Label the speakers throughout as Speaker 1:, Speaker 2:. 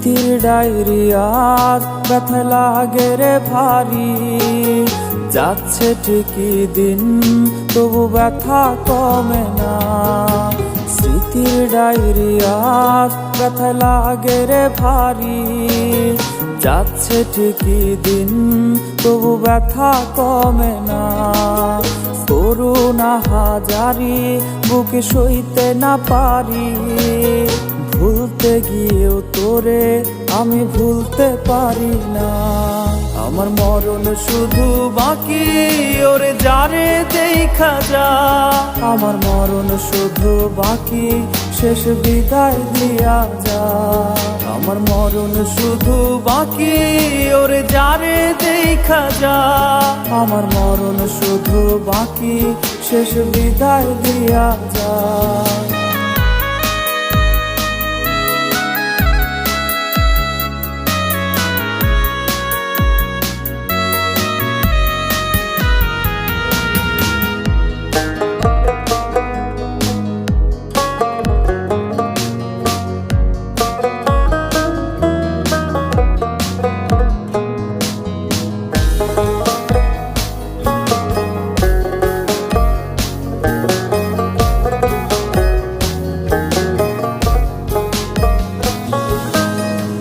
Speaker 1: স্মৃতির ডায়েরি আজ ব্যথা লাগে রে ভারী, যাচ্ছে ঠিকই দিন তবু ব্যথা কমে না। স্মৃতির ডায়েরি আজ ব্যথা লাগে রে ভারী, যাচ্ছে ঠিকই দিন তবু ব্যথা কমে না। করুণা হাজারি বুকে সইতে না পারি, ভুলতে গিয়েও তোরে আমি ভুলতে পারি না। আমার মরণ শুধু বাকি ওরে যারে দেখা যা, আমার মরণ শুধু বাকি শেষ বিদায় দিয়া যা। আমার মরণ শুধু বাকি ওরে যারে দেখা যা, আমার মরণ শুধু বাকি শেষ বিদায় দিয়া যা।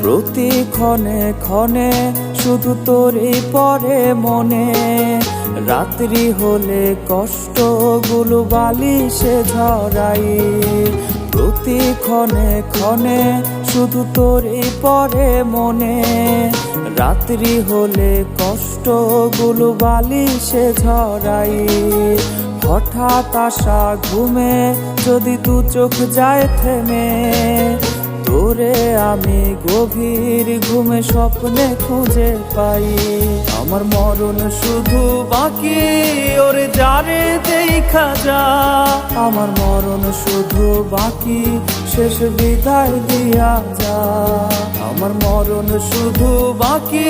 Speaker 1: প্রতি ক্ষণে ক্ষণে শুধু তোরই পরে মনে, রাত্রি হলে কষ্টগুলো বালিশে ঝরাই। প্রতি ক্ষণে ক্ষণে শুধু তোরই পরে মনে, রাত্রি হলে কষ্টগুলো বালিশে ঝরাই। হঠাৎ আসা ঘুমে যদি দু চোখ যায় থেমে, তোরে আমি গভীর ঘুমে স্বপ্নে খুঁজে পাই। আমার মরণ শুধু বাকি ওরে যারে দেখা যা, আমার মরণ শুধু বাকি শেষ বিদায় দিয়া যা। আমার মরণ শুধু বাকি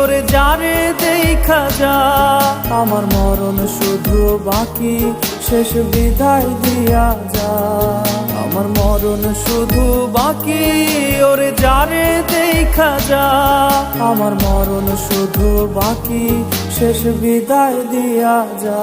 Speaker 1: ওরে যারে দেখা যা, আমার মরণ শুধু বাকি শেষ বিদায় দিয়া যা। আমার মরণ শুধু বাকি ওরে যারে দেখা যা, আমার মরণ শুধু বাকি শেষ বিদায় দিয়া যা।